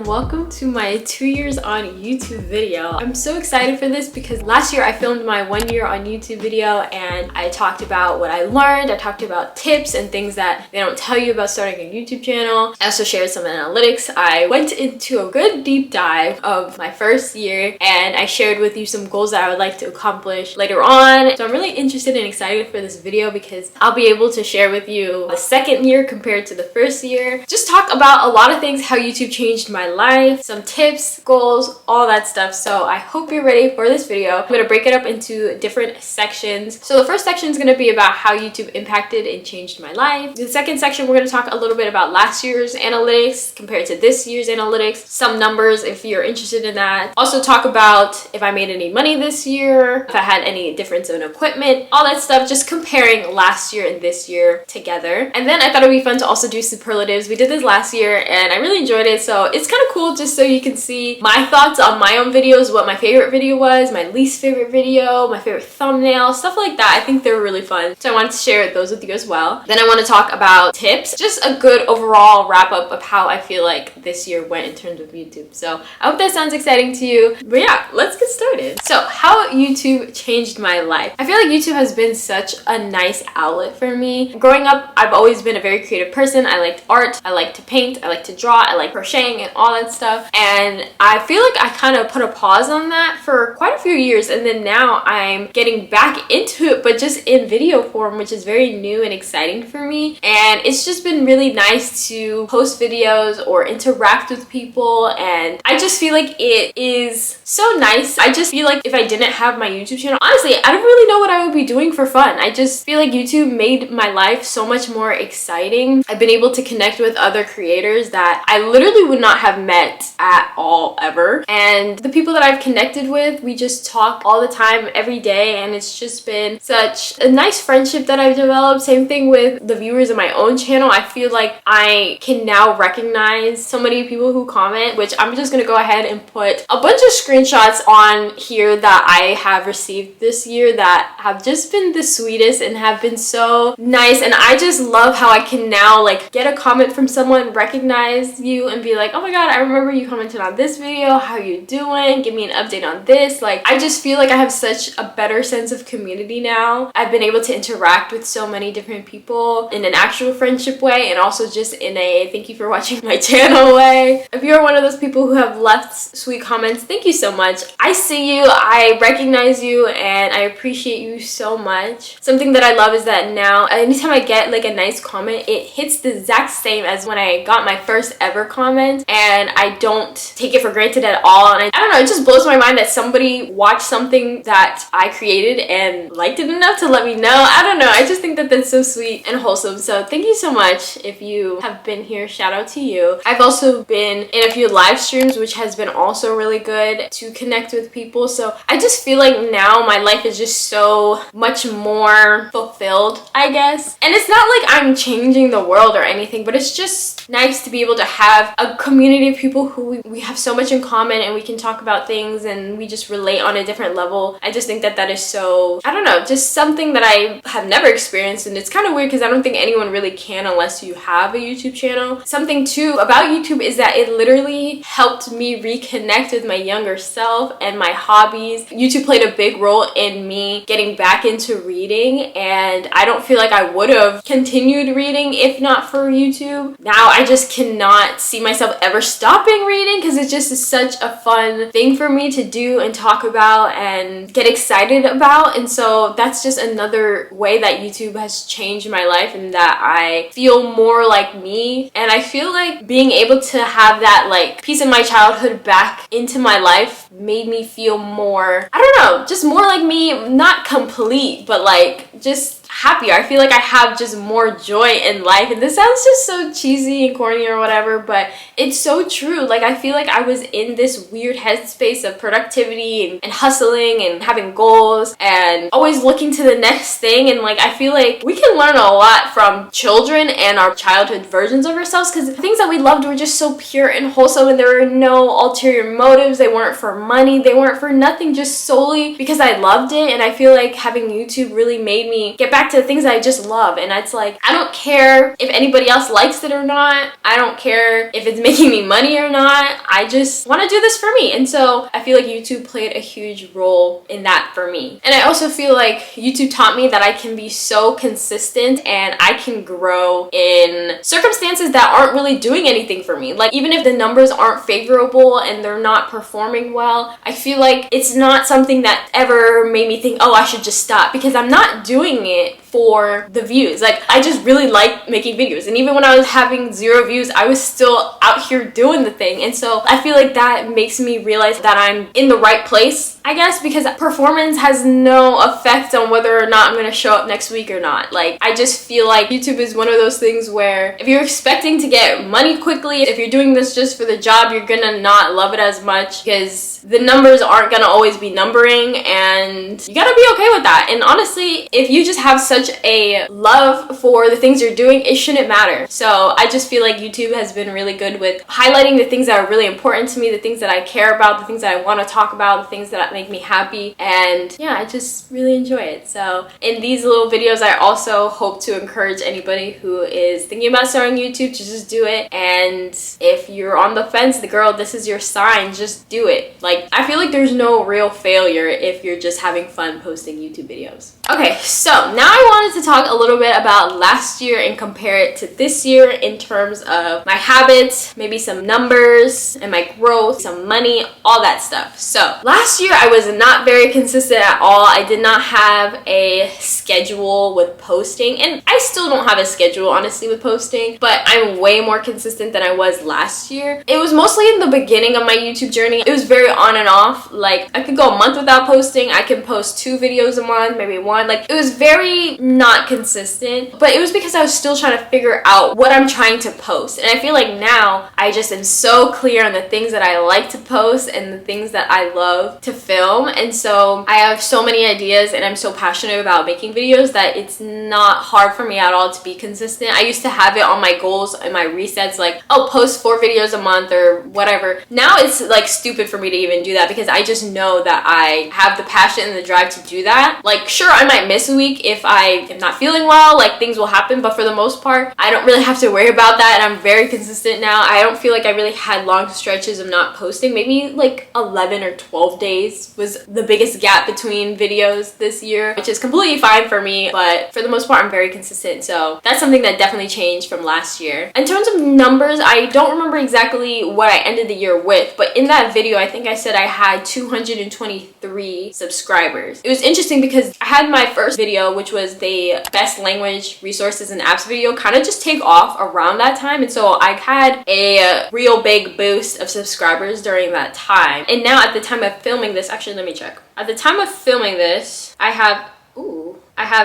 Welcome to my 2 years on YouTube video. I'm so excited for this because last year I filmed my 1 year on YouTube video and I talked about what I learned. I talked about tips and things that they don't tell you about starting a YouTube channel. I also shared some analytics. I went into a good deep dive of my first year and I shared with you some goals that I would like to accomplish later on. So I'm really interested and excited for this video because I'll be able to share with you the second year compared to the first year. Just talk about a lot of things, how YouTube changed my life, some tips, goals, all that stuff. So I hope you're ready for this video. I'm going to break it up into different sections. So the first section is going to be about how YouTube impacted and changed my life. The second section, we're going to talk a little bit about last year's analytics compared to this year's analytics, some numbers if you're interested in that. Also talk about if I made any money this year, if I had any difference in equipment, all that stuff, just comparing last year and this year together. And then I thought it would be fun to also do superlatives. We did this last year and I really enjoyed it, so it's kind of cool just so you can see my thoughts on my own videos, what my favorite video was, my least favorite video, my favorite thumbnail, stuff like that. I think they're really fun, so I wanted to share those with you as well. Then I want to talk about tips, just a good overall wrap up of how I feel like this year went in terms of YouTube. So I hope that sounds exciting to you. But yeah, let's get started. So how YouTube changed my life. I feel like YouTube has been such a nice outlet for me. Growing up, I've always been a very creative person. I liked art, I like to paint, I like to draw, I like crocheting and all that stuff. And I feel like I kind of put a pause on that for quite a few years, and then now I'm getting back into it, but just in video form, which is very new and exciting for me. And it's just been really nice to post videos or interact with people, and I just feel like it is so nice. I just feel like if I didn't have my YouTube channel, honestly, I don't really know what I would be doing for fun. I just feel like YouTube made my life so much more exciting. I've been able to connect with other creators that I literally would not have met at all ever, and the people that I've connected with, we just talk all the time every day, and it's just been such a nice friendship that I've developed. Same thing with the viewers of my own channel. I feel like I can now recognize so many people who comment, which I'm just gonna go ahead and put a bunch of screenshots on here that I have received this year that have just been the sweetest and have been so nice. And I just love how I can now like get a comment from someone, recognize you, and be like, oh my god, I remember you commented on this video, how you doing, give me an update on this. Like, I just feel like I have such a better sense of community now. I've been able to interact with so many different people in an actual friendship way, and also just in a thank you for watching my channel way. If you're one of those people who have left sweet comments, thank you so much. I see you, I recognize you, and I appreciate you so much. Something that I love is that now anytime I get like a nice comment, it hits the exact same as when I got my first ever comment, and I don't take it for granted at all. And I don't know, it just blows my mind that somebody watched something that I created and liked it enough to let me know. I don't know, I just think that that's so sweet and wholesome. So thank you so much if you have been here. Shout out to you. I've also been in a few live streams, which has been also really good to connect with people. So I just feel like now my life is just so much more fulfilled, I guess. And it's not like I'm changing the world or anything, but it's just nice to be able to have a community of people who we have so much in common, and we can talk about things and we just relate on a different level. I just think that that is so, I don't know, just something that I have never experienced. And it's kind of weird because I don't think anyone really can unless you have a YouTube channel. Something too about YouTube is that it literally helped me reconnect with my younger self and my hobbies. YouTube played a big role in me getting back into reading, and I don't feel like I would have continued reading if not for YouTube. Now I just cannot see myself ever stopping reading because it just is such a fun thing for me to do and talk about and get excited about. And so that's just another way that YouTube has changed my life, and that I feel more like me. And I feel like being able to have that like piece of my childhood back into my life made me feel more, I don't know, just more like me. Not complete, but like just happier. I feel like I have just more joy in life. And this sounds just so cheesy and corny or whatever, but it's so true. Like, I feel like I was in this weird headspace of productivity and hustling and having goals and always looking to the next thing. And like, I feel like we can learn a lot from children and our childhood versions of ourselves, because the things that we loved were just so pure and wholesome, and there were no ulterior motives. They weren't for money, they weren't for nothing, just solely because I loved it. And I feel like having YouTube really made me get back to the things that I just love. And it's like, I don't care if anybody else likes it or not. I don't care if it's making me money or not. I just want to do this for me. And so I feel like YouTube played a huge role in that for me. And I also feel like YouTube taught me that I can be so consistent and I can grow in circumstances that aren't really doing anything for me. Like, even if the numbers aren't favorable and they're not performing well, I feel like it's not something that ever made me think, oh, I should just stop, because I'm not doing it for the views. Like, I just really like making videos, and even when I was having 0 views, I was still out here doing the thing. And so I feel like that makes me realize that I'm in the right place, I guess, because performance has no effect on whether or not I'm gonna show up next week or not. Like, I just feel like YouTube is one of those things where if you're expecting to get money quickly, if you're doing this just for the job, you're gonna not love it as much, because the numbers aren't gonna always be numbering, and you gotta be okay with that. And honestly, if you just have such a love for the things you're doing, it shouldn't matter. So I just feel like YouTube has been really good with highlighting the things that are really important to me, the things that I care about, the things that I want to talk about, the things that make me happy. And yeah, I just really enjoy it. So in these little videos, I also hope to encourage anybody who is thinking about starting YouTube to just do it. And if you're on the fence, girl, this is your sign, just do it. Like, I feel like there's no real failure if you're just having fun posting YouTube videos. Okay, so now I wanted to talk a little bit about last year and compare it to this year in terms of my habits, maybe some numbers and my growth, some money, all that stuff. So last year I was not very consistent at all. I did not have a schedule with posting, and I still don't have a schedule, honestly, with posting, but I'm way more consistent than I was last year. It was mostly in the beginning of my YouTube journey. It was very on and off. Like, I could go a month without posting. I can post 2 videos a month, maybe 1. Like, it was very not consistent, but it was because I was still trying to figure out what I'm trying to post. And I feel like now I just am so clear on the things that I like to post and the things that I love to film. And so I have so many ideas, and I'm so passionate about making videos that it's not hard for me at all to be consistent. I used to have it on my goals and my resets, like, oh, post 4 videos a month or whatever. Now it's like stupid for me to even do that, because I just know that I have the passion and the drive to do that. Like, sure, I might miss a week if I am not feeling well, like, things will happen, but for the most part, I don't really have to worry about that, and I'm very consistent now. I don't feel like I really had long stretches of not posting. Maybe like 11 or 12 days was the biggest gap between videos this year, which is completely fine for me, but for the most part, I'm very consistent. So that's something that definitely changed from last year. In terms of numbers, I don't remember exactly what I ended the year with, but in that video, I think I said I had 223 subscribers. It was interesting because I had my first video, which was the best language resources and apps video, kind of just take off around that time. And so I had a real big boost of subscribers during that time. And now at the time of filming this, actually, let me check. At the time of filming this, I have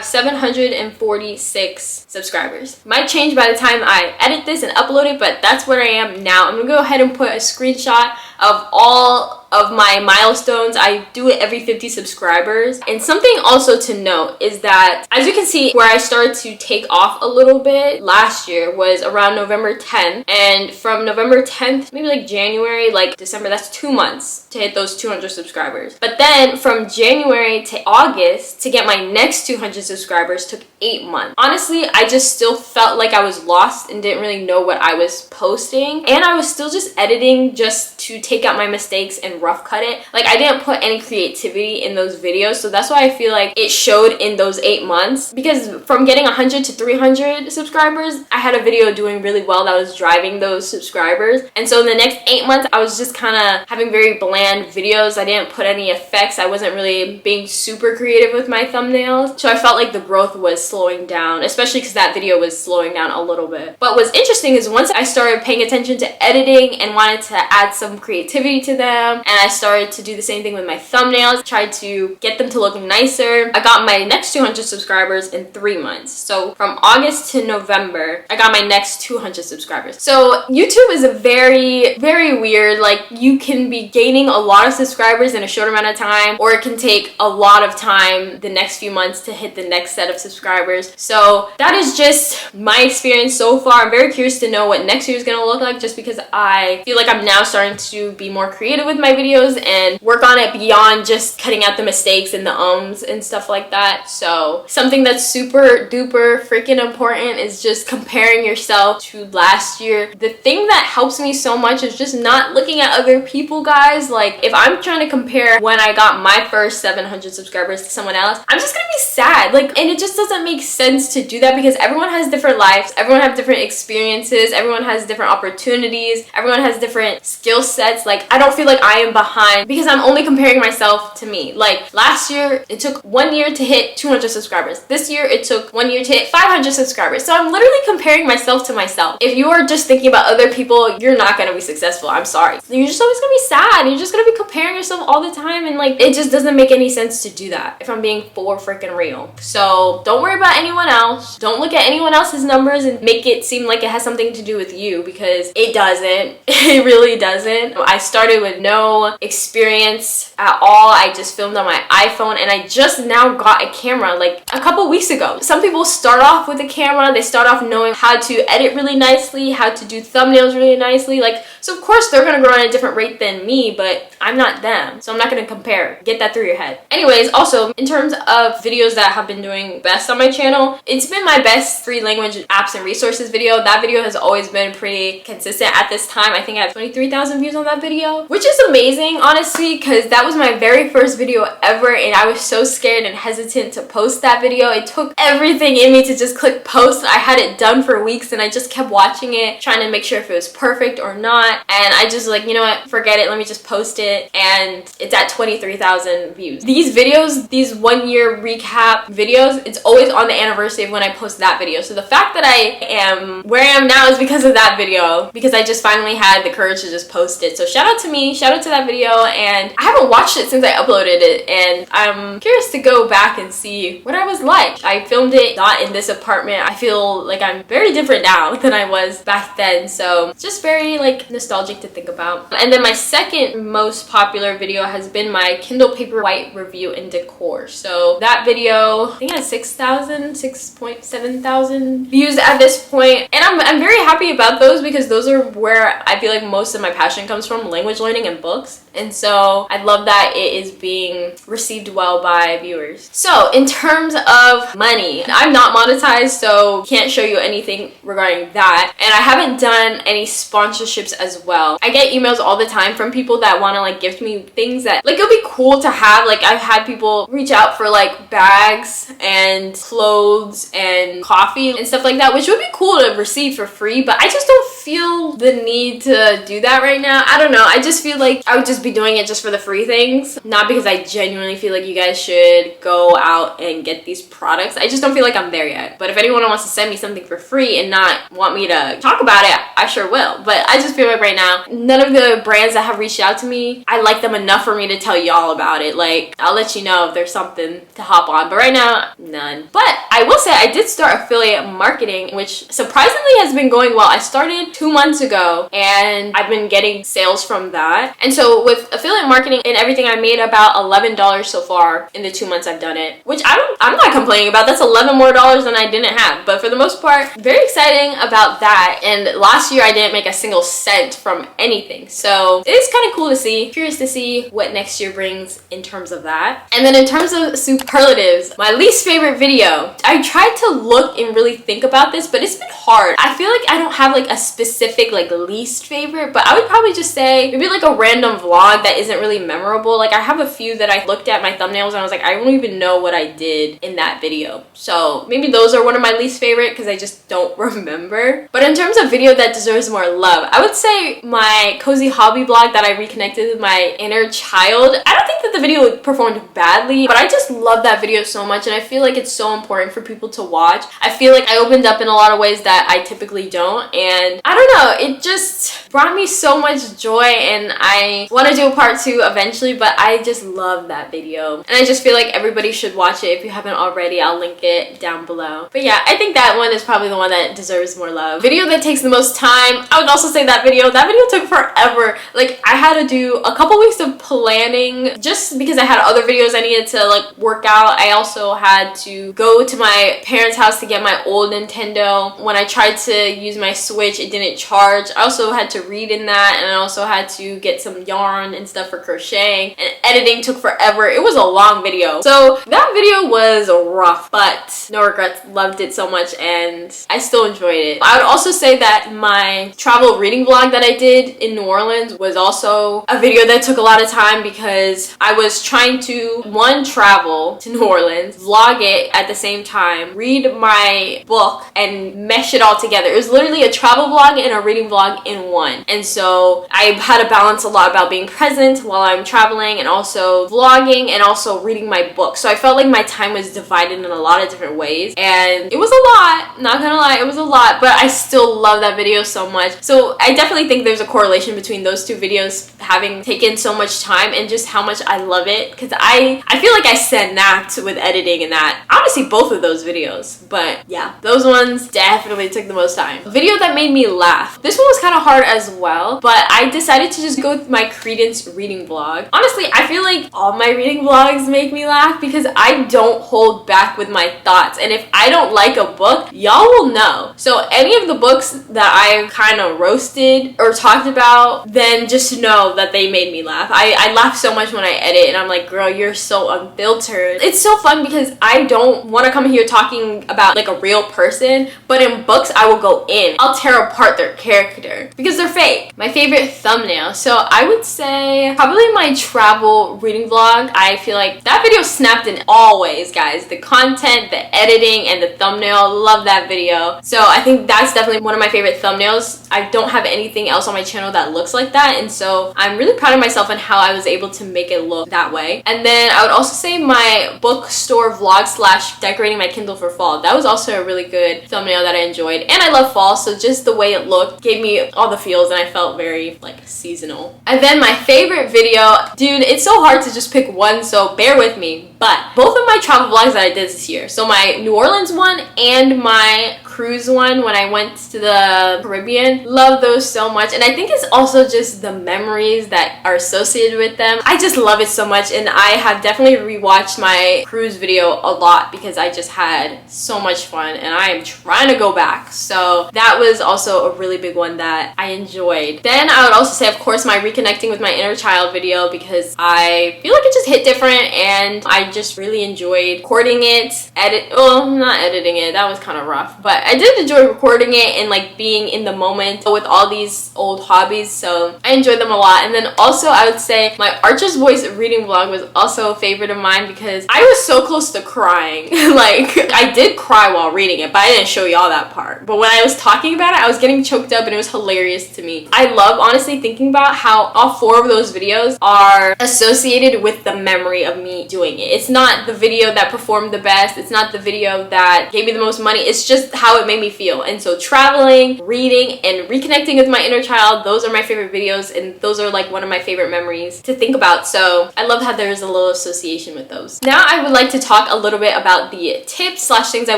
746 subscribers. Might change by the time I edit this and upload it, but that's where I am now. I'm gonna go ahead and put a screenshot of all of my milestones. I do it every 50 subscribers. And something also to note is that, as you can see, where I started to take off a little bit last year was around November 10th. And from November 10th, maybe like January, like December, that's 2 months to hit those 200 subscribers. But then from January to August to get my next 200 subscribers took 8 months. Honestly, I just still felt like I was lost and didn't really know what I was posting. And I was still just editing just to take out my mistakes and rough cut it. Like, I didn't put any creativity in those videos, so that's why I feel like it showed in those 8 months. Because from getting 100 to 300 subscribers, I had a video doing really well that was driving those subscribers. And so in the next 8 months, I was just kind of having very bland videos. I didn't put any effects. I wasn't really being super creative with my thumbnails. So I felt like the growth was slowing down, especially because that video was slowing down a little bit. But what's interesting is once I started paying attention to editing and wanted to add some creativity to them, and I started to do the same thing with my thumbnails, tried to get them to look nicer, I got my next 200 subscribers in 3 months. So from August to November, I got my next 200 subscribers. So YouTube is a very, very weird, like you can be gaining a lot of subscribers in a short amount of time, or it can take a lot of time the next few months to hit the next set of subscribers. So that is just my experience so far. I'm very curious to know what next year is going to look like, just because I feel like I'm now starting to be more creative with my videos and work on it beyond just cutting out the mistakes and the ums and stuff like that. So something that's super duper freaking important is just comparing yourself to last year. The thing that helps me so much is just not looking at other people, guys. Like if I'm trying to compare when I got my first 700 subscribers to someone else, I'm just gonna be sad. Like, and it just doesn't make sense to do that because everyone has different lives, everyone has different experiences, everyone has different opportunities, everyone has different skill sets. Like I don't feel like I am behind because I'm only comparing myself to me. Like last year it took 1 year to hit 200 subscribers. This year it took 1 year to hit 500 subscribers. So I'm literally comparing myself to myself. If you are just thinking about other people, you're not gonna be successful. I'm sorry. You're just always gonna be sad. You're just gonna be comparing yourself all the time, and like it just doesn't make any sense to do that if I'm being for freaking real. So don't worry about anyone else. Don't look at anyone else's numbers and make it seem like it has something to do with you, because it doesn't. It really doesn't. I started with no experience at all. I just filmed on my iPhone, and I just now got a camera like a couple weeks ago. Some people start off with a camera. They start off knowing how to edit really nicely, how to do thumbnails really nicely. Like, so of course they're gonna grow at a different rate than me, but I'm not them. So I'm not gonna compare. Get that through your head. Anyways, also in terms of videos that have been doing best on my channel, it's been my best 3 language apps and resources video. That video has always been pretty consistent at this time. I think I have 23,000 views on that video, which is amazing, honestly, because that was my very first video ever, and I was so scared and hesitant to post that video. It took everything in me to just click post. I had it done for weeks, and I just kept watching it, trying to make sure if it was perfect or not, and I just like, you know what, forget it, let me just post it, and it's at 23,000 views. These videos, these 1 year recap videos, it's always on the anniversary of when I post that video. So the fact that I am where I am now is because of that video, because I just finally had the courage to just post it. So shout out to me, shout out to that video, and I haven't watched it since I uploaded it, and I'm curious to go back and see what I was like. I filmed it not in this apartment. I feel like I'm very different now than I was back then, so it's just very like nostalgic to think about. And then my second most popular video has been my Kindle Paperwhite review and decor. So that video, I think it has 6.7 thousand views at this point, and I'm very happy about those because those are where I feel like most of my passion comes from, language learning and books. And so I love that it is being received well by viewers. So in terms of money, I'm not monetized, so can't show you anything regarding that, and I haven't done any sponsorships as well. I get emails all the time from people that want to like gift me things that like it'll be cool to have. Like I've had people reach out for like bags and clothes and coffee and stuff like that, which would be cool to receive for free, but I just don't feel the need to do that right now. I don't know, I just feel like I would just be doing it just for the free things, not because I genuinely feel like you guys should go out and get these products. I just don't feel like I'm there yet. But if anyone wants to send me something for free and not want me to talk about it, I sure will. But I just feel like right now, none of the brands that have reached out to me, I like them enough for me to tell y'all about it. Like, I'll let you know if there's something to hop on, but right now, none. But I will say I did start affiliate marketing, which surprisingly has been going well. I started 2 months ago, and I've been getting sales from that. And so with affiliate marketing and everything, I made about $11 so far in the 2 months I've done it, which I'm not complaining about. That's $11 more than I didn't have. But for the most part, very exciting about that. And last year I didn't make a single cent from anything, so it is kind of cool to see. Curious to see what next year brings in terms of that. And then in terms of superlatives, my least favorite video, I tried to look and really think about this, but it's been hard. I feel like I don't have like a specific like least favorite, but I would probably just say maybe like a random vlog that isn't really memorable. Like I have a few that I looked at my thumbnails and I was like, I don't even know what I did in that video. So maybe those are one of my least favorite because I just don't remember. But in terms of video that deserves more love, I would say my cozy hobby blog that I reconnected with my inner child. I don't think that the video performed badly, but I just love that video so much, and I feel like it's so important for people to watch. I feel like I opened up in a lot of ways that I typically don't, and I don't know, it just brought me so much joy, and I want to do a part 2 eventually, but I just love that video, and I just feel like everybody should watch it. If you haven't already, I'll link it down below. But yeah, I think that one is probably the one that deserves more love. Video that takes the most time, I would also say that video took forever. Like, I had to do a couple weeks of planning just because I had other videos I needed to like work out. I also had to go to my parents' house to get my old Nintendo. When I tried to use my Switch, it didn't charge. I also had to read in that, and I also had to get some yarn and stuff for crocheting, and editing took forever. It was a long video. So that video was rough, but no regrets. Loved it so much, and I still enjoyed it. I would also say that my travel reading vlog that I did in New Orleans was also a video that took a lot of time because I was trying to, one, travel to New Orleans, vlog it at the same time, read my book, and mesh it all together. It was literally a travel vlog and a reading vlog in one. And so I had to balance a lot about being present while I'm traveling and also vlogging and also reading my book. So I felt like my time was divided in a lot of different ways, and it was a lot, not gonna lie, it was a lot, but I still love that video so much. So I definitely think there's a correlation between those two videos having taken so much time and just how much I love it, because I feel like I snapped with editing and that. Honestly, both of those videos, but yeah, those ones definitely took the most time. A video that made me laugh, this one was kind of hard as well, but I decided to just go with my Credence reading vlog. Honestly, I feel like all my reading vlogs make me laugh because I don't hold back with my thoughts, and if I don't like a book, y'all will know. So any of the books that I kind of roasted or talked about, then just know that they made me laugh. I laugh so much when I edit, and I'm like, girl, you're so unfiltered. It's so fun because I don't want to come here talking about like a real person, but in books I will go in. I'll tear apart their character because they're fake. My favorite thumbnail, so I would say probably my travel reading vlog. I feel like that video snapped in all ways, guys. The content, the editing, and the thumbnail, love that video. So I think that's definitely one of my favorite thumbnails. I don't have anything else on my channel that looks like that, and so I'm really proud of myself and how I was able to make it look that way. And then I would also say my bookstore vlog slash decorating my Kindle for fall. That was also a really good thumbnail that I enjoyed, and I love fall, so just the way it looked gave me all the feels, and I felt very like seasonal. And then my favorite video, dude, it's so hard to just pick one, so bear with me, but both of my travel vlogs that I did this year, so my New Orleans one and my cruise one when I went to the Caribbean, love those so much. And I think it's also just the memories that are associated with them. I just love it so much, and I have definitely rewatched my cruise video a lot because I just had so much fun, and I am trying to go back. So that was also a really big one that I enjoyed. Then I would also say, of course, my reconnecting with my inner child video, because I feel like it just hit different, and I just really enjoyed recording it, not editing it, that was kind of rough, but I did enjoy recording it and like being in the moment with all these old hobbies, so I enjoyed them a lot. And then also I would say my Archer's Voice reading vlog was also a favorite of mine because I was so close to crying. Like, I did cry while reading it, but I didn't show y'all that part. But when I was talking about it, I was getting choked up, and it was hilarious to me. I love honestly thinking about how all 4 of those videos are associated with the memory of me doing it. It's not the video that performed the best, it's not the video that gave me the most money, it's just how it made me feel. And so traveling, reading, and reconnecting with my inner child, those are my favorite videos, and those are like one of my favorite memories to think about. So I love how there's a little association with those. Now I would like to talk a little bit about the tips slash things I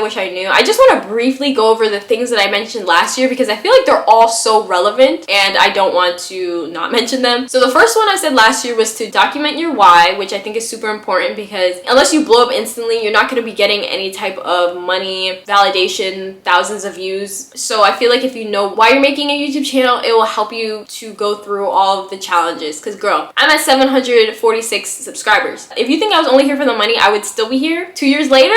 wish I knew. I just want to briefly go over the things that I mentioned last year because I feel like they're all so relevant and I don't want to not mention them. So the first one I said last year was to document your why, which I think is super important because unless you blow up instantly, you're not going to be getting any type of money, validation, thousands of views. So I feel like if you know why you're making a YouTube channel, it will help you to go through all of the challenges. Because girl, I'm at 746 subscribers. If you think I was only here for the money, I would still be here 2 years later?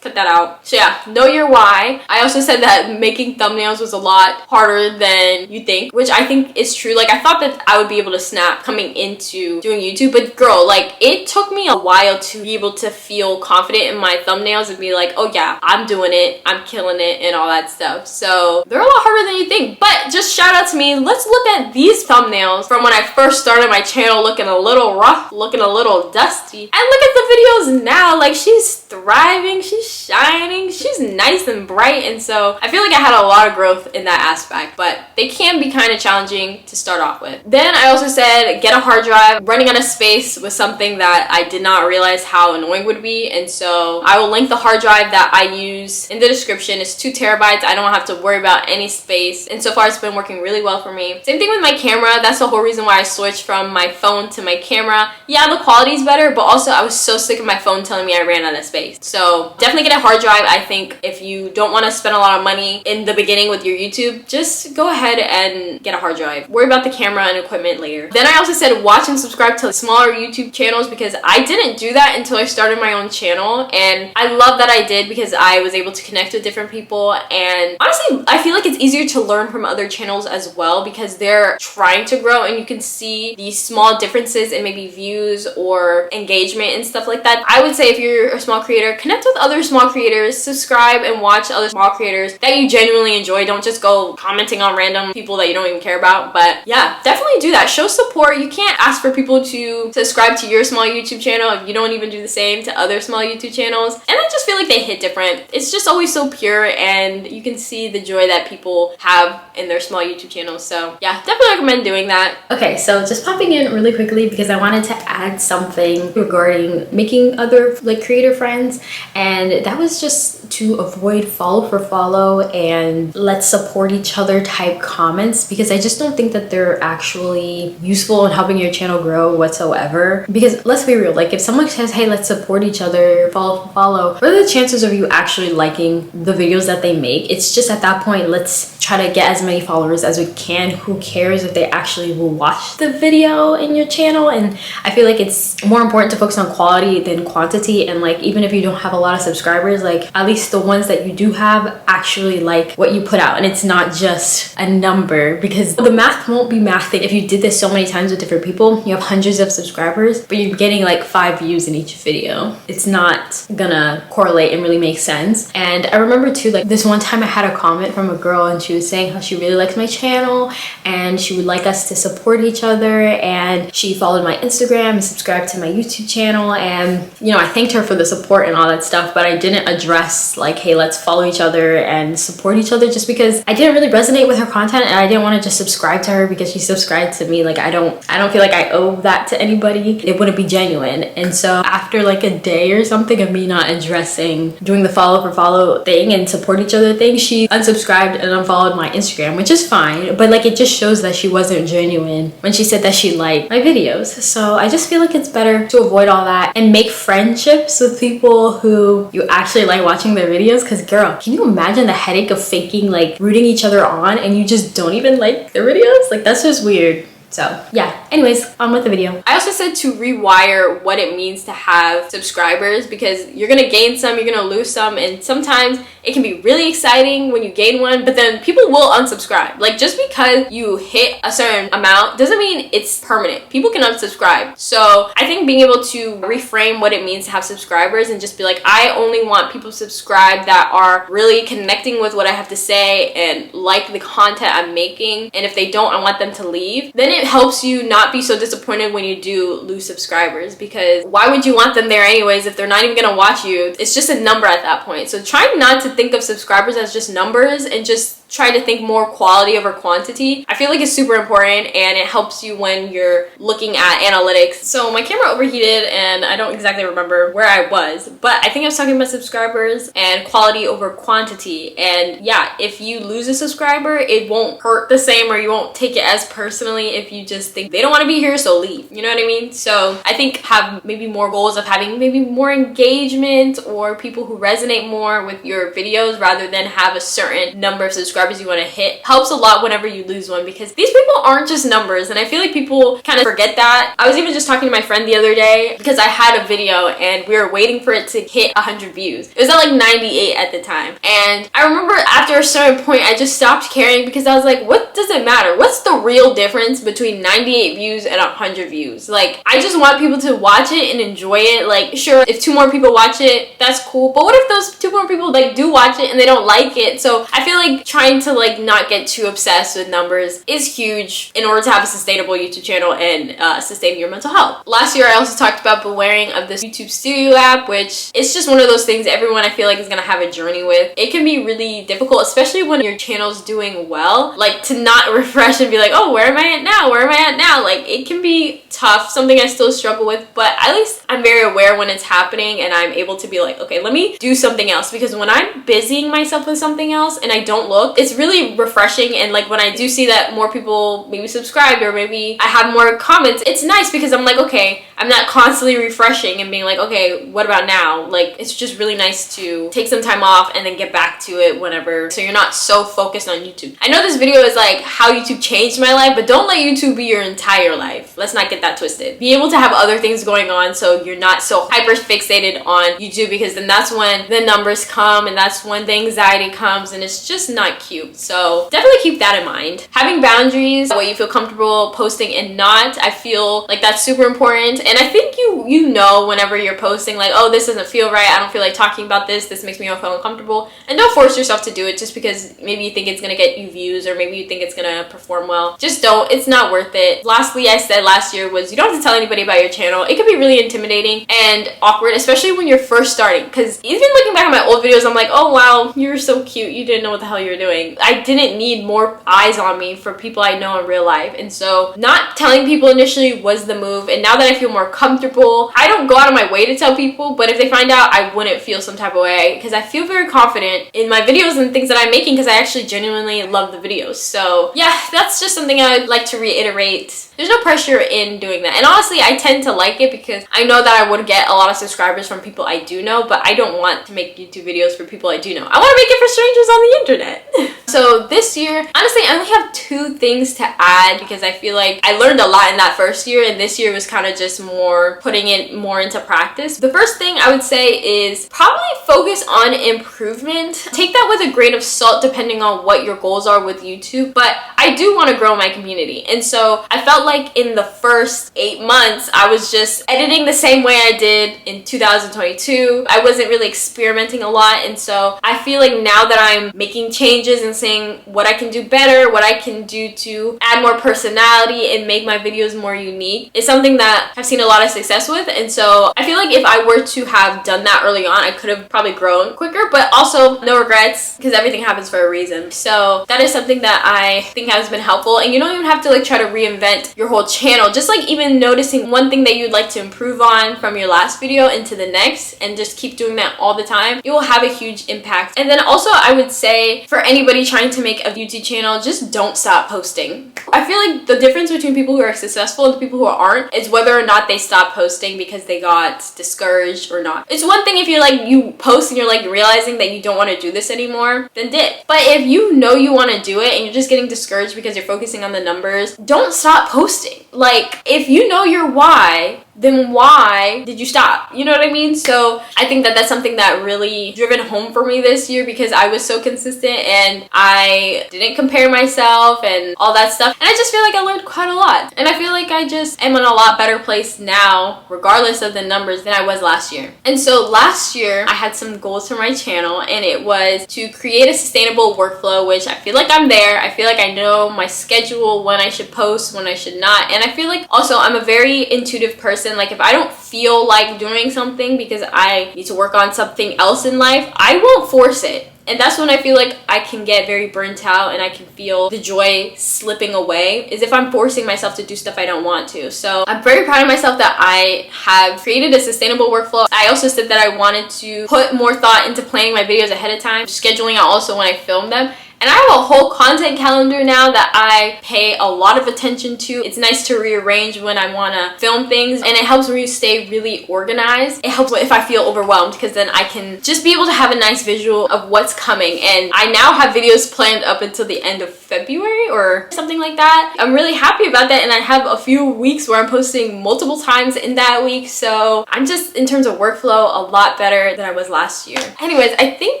Cut that out. So yeah, know your why. I also said that making thumbnails was a lot harder than you think, which I think is true. Like, I thought that I would be able to snap coming into doing YouTube, but girl, like, it took me a while to be able to feel confident in my thumbnails and be like, oh yeah, I'm doing it, I'm killing it, and all that stuff. So they're a lot harder than you think, but just shout out to me. Let's look at these thumbnails from when I first started my channel, looking a little rough, looking a little dusty, and look at the videos now. Like, she's thriving, she's shining. She's nice and bright, and so I feel like I had a lot of growth in that aspect, but they can be kind of challenging to start off with. Then I also said get a hard drive. Running out of space was something that I did not realize how annoying would be, and so I will link the hard drive that I use in the description. It's 2 terabytes. I don't have to worry about any space, and so far it's been working really well for me. Same thing with my camera. That's the whole reason why I switched from my phone to my camera. Yeah, the quality's better, but also I was so sick of my phone telling me I ran out of space. So definitely get a hard drive. I think if you don't want to spend a lot of money in the beginning with your YouTube, just go ahead and get a hard drive. Worry about the camera and equipment later. Then I also said watch and subscribe to smaller YouTube channels, because I didn't do that until I started my own channel, and I love that I did because I was able to connect with different people. And honestly, I feel like it's easier to learn from other channels as well, because they're trying to grow and you can see these small differences in maybe views or engagement and stuff like that. I would say if you're a small creator, connect with other small creators, subscribe and watch other small creators that you genuinely enjoy. Don't just go commenting on random people that you don't even care about. But yeah, definitely do that. Show support. You can't ask for people to subscribe to your small YouTube channel if you don't even do the same to other small YouTube channels. And I just feel like they hit different. It's just always so pure, and you can see the joy that people have in their small YouTube channels. So yeah, definitely recommend doing that. Okay, so just popping in really quickly because I wanted to add something regarding making other creator friends, and that was just to avoid follow for follow and let's support each other type comments, because I just don't think that they're actually useful in helping your channel grow whatsoever. Because let's be real, like if someone says, hey, let's support each other, follow for follow, what are the chances of you actually liking the videos that they make? It's just at that point, let's try to get as many followers as we can. Who cares if they actually will watch the video in your channel? And I feel like it's more important to focus on quality than quantity. And like, even if you don't have a lot of subscribers, like at least the ones that you do have actually like what you put out, and it's not just a number, because the math won't be mathing. If you did this so many times with different people, you have hundreds of subscribers, but you're getting like 5 views in each video. It's not gonna correlate and really make sense. And I remember too, like this one time I had a comment from a girl, and she was saying how she really likes my channel and she would like us to support each other, and she followed my Instagram and subscribed to my YouTube channel. And you know, I thanked her for the support and all that stuff, but I didn't address like, hey, let's follow each other and support each other, just because I didn't really resonate with her content, and I didn't want to just subscribe to her because she subscribed to me. Like I don't feel like I owe that to anybody. It wouldn't be genuine. And so after like a day or something of me not addressing, doing the follow for follow thing and support each other thing, she unsubscribed and unfollowed my Instagram, which is fine, but like it just shows that she wasn't genuine when she said that she liked my videos. So I just feel like it's better to avoid all that and make friendships with people who you actually like watching their videos. Because girl, can you imagine the headache of faking like rooting each other on and you just don't even like their videos? Like that's just weird. So yeah, anyways, on with the video. I also said to rewire what it means to have subscribers, because you're gonna gain some, you're gonna lose some, and sometimes it can be really exciting when you gain one, but then people will unsubscribe. Like just because you hit a certain amount doesn't mean it's permanent. People can unsubscribe. So I think being able to reframe what it means to have subscribers and just be like, I only want people to subscribe that are really connecting with what I have to say and like the content I'm making, and if they don't, I want them to leave. Then it helps you not be so disappointed when you do lose subscribers, because why would you want them there anyways if they're not even gonna watch you? It's just a number at that point. So try not to think of subscribers as just numbers, and just try to think more quality over quantity. I feel like it's super important, and it helps you when you're looking at analytics. So my camera overheated and I don't exactly remember where I was, but I think I was talking about subscribers and quality over quantity. And yeah, if you lose a subscriber, it won't hurt the same, or you won't take it as personally if you just think they don't want to be here, so leave. You know what I mean? So I think have maybe more goals of having maybe more engagement or people who resonate more with your videos, rather than have a certain number of subscribers you want to hit. Helps a lot whenever you lose one, because these people aren't just numbers, and I feel like people kind of forget that. I was even just talking to my friend the other day, because I had a video and we were waiting for it to hit 100 views. It was at like 98 at the time, and I remember after a certain point I just stopped caring, because I was like, what does it matter? What's the real difference between 98 views and 100 views? Like, I just want people to watch it and enjoy it. Like, sure, if 2 more people watch it, that's cool, but what if those 2 more people like do watch it and they don't like it? So I feel like trying trying to like not get too obsessed with numbers is huge in order to have a sustainable YouTube channel and sustain your mental health. Last year I also talked about bewaring of this YouTube Studio app, which it's just one of those things everyone I feel like is gonna have a journey with. It can be really difficult, especially when your channel's doing well, like to not refresh and be like, oh, where am I at now? Where am I at now? Like it can be tough, something I still struggle with, but at least I'm very aware when it's happening and I'm able to be like, okay, let me do something else, because when I'm busying myself with something else and I don't look, it's really refreshing. And like when I do see that more people maybe subscribed or maybe I have more comments, it's nice because I'm like, okay, I'm not constantly refreshing and being like, okay, what about now? Like it's just really nice to take some time off and then get back to it whenever, so you're not so focused on YouTube. I know this video is like how YouTube changed my life, but don't let YouTube be your entire life. Let's not get that twisted. Be able to have other things going on so you're not so hyper fixated on YouTube, because then that's when the numbers come and that's when the anxiety comes and it's just not cute. So definitely keep that in mind. Having boundaries, what you feel comfortable posting and not, I feel like that's super important. And I think you know whenever you're posting like, oh, this doesn't feel right, I don't feel like talking about this makes me feel uncomfortable. And don't force yourself to do it just because maybe you think it's gonna get you views or maybe you think it's gonna perform well. Just don't. It's not worth it. Lastly, I said last year was you don't have to tell anybody about your channel. It can be really intimidating and awkward, especially when you're first starting, because even looking back at my old videos, I'm like, oh wow, you're so cute, you didn't know what the hell you were doing. I didn't need more eyes on me for people I know in real life, and so not telling people initially was the move. And now that I feel more comfortable, I don't go out of my way to tell people, but if they find out, I wouldn't feel some type of way because I feel very confident in my videos and things that I'm making because I actually genuinely love the videos. So yeah, that's just something I would like to reiterate. There's no pressure in doing that, and honestly I tend to like it because I know that I would get a lot of subscribers from people I do know, but I don't want to make YouTube videos for people I do know. I want to make it for strangers on the internet. So this year, honestly, I only have 2 things to add because I feel like I learned a lot in that first year, and this year was kind of just more putting it more into practice. The first thing I would say is probably focus on improvement. Take that with a grain of salt depending on what your goals are with YouTube, but I do want to grow my community, and so I felt like in the first 8 months I was just editing the same way I did in 2022. I wasn't really experimenting a lot, and so I feel like now that I'm making changes and saying what I can do better, what I can do to add more personality and make my videos more unique, is something that I've seen a lot of success with. And so I feel like if I were to have done that early on, I could have probably grown quicker, but also no regrets because everything happens for a reason. So that is something that I think has been helpful, and you don't even have to like try to reinvent your whole channel. Just like even noticing one thing that you'd like to improve on from your last video into the next, and just keep doing that all the time, it will have a huge impact. And then also I would say for anybody trying to make a YouTube channel, just don't stop posting. I feel like the difference between people who are successful and the people who aren't is whether or not they stop posting because they got discouraged or not. It's one thing if you're like, you post and you're like realizing that you don't want to do this anymore, then dip. But if you know you want to do it and you're just getting discouraged because you're focusing on the numbers, don't stop posting. Like, if you know your why, then why did you stop? You know what I mean? So I think that that's something that really driven home for me this year because I was so consistent and I didn't compare myself and all that stuff. And I just feel like I learned quite a lot. And I feel like I just am in a lot better place now, regardless of the numbers, than I was last year. And so last year, I had some goals for my channel, and it was to create a sustainable workflow, which I feel like I'm there. I feel like I know my schedule, when I should post, when I should not. And I feel like also I'm a very intuitive person. Like if I don't feel like doing something because I need to work on something else in life, I won't force it. And that's when I feel like I can get very burnt out and I can feel the joy slipping away, is if I'm forcing myself to do stuff I don't want to. So I'm very proud of myself that I have created a sustainable workflow. I also said that I wanted to put more thought into planning my videos ahead of time, scheduling out also when I film them. And I have a whole content calendar now that I pay a lot of attention to. It's nice to rearrange when I want to film things, and it helps me stay really organized. It helps if I feel overwhelmed because then I can just be able to have a nice visual of what's coming. And I now have videos planned up until the end of February or something like that. I'm really happy about that, and I have a few weeks where I'm posting multiple times in that week. So I'm just, in terms of workflow, a lot better than I was last year. Anyways, I think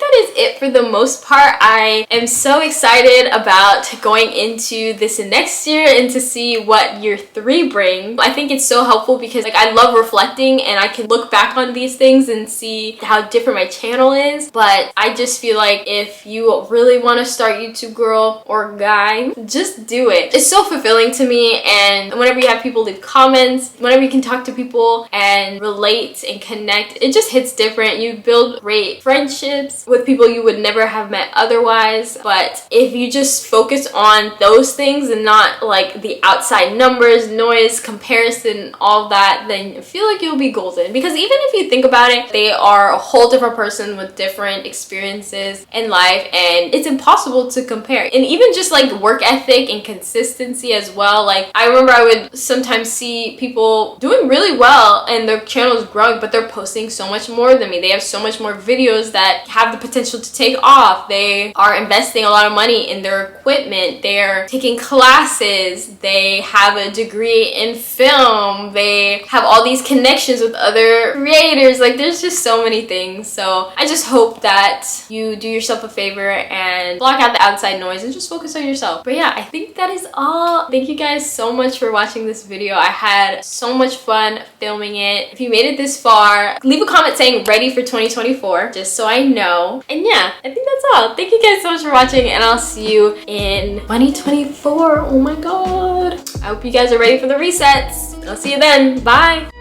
that is it for the most part. I am so so excited about going into this next year and to see what year 3 brings. I think it's so helpful because like I love reflecting and I can look back on these things and see how different my channel is. But I just feel like if you really want to start YouTube, girl or guy, just do it. It's so fulfilling to me, and whenever you have people leave comments, whenever you can talk to people and relate and connect, it just hits different. You build great friendships with people you would never have met otherwise. But if you just focus on those things and not like the outside numbers, noise, comparison, all that, then I feel like you'll be golden. Because even if you think about it, they are a whole different person with different experiences in life, and it's impossible to compare. And even just like work ethic and consistency as well. Like I remember I would sometimes see people doing really well and their channel is growing, but they're posting so much more than me. They have so much more videos that have the potential to take off. They are investing a lot of money in their equipment. They're taking classes. They have a degree in film. They have all these connections with other creators. Like there's just so many things. So I just hope that you do yourself a favor and block out the outside noise and just focus on yourself. But yeah, I think that is all. Thank you guys so much for watching this video. I had so much fun filming it. If you made it this far, leave a comment saying ready for 2024 just so I know. And yeah, I think that's all. Thank you guys so much for watching, and I'll see you in 2024. Oh my god. I hope you guys are ready for the resets. I'll see you then. Bye.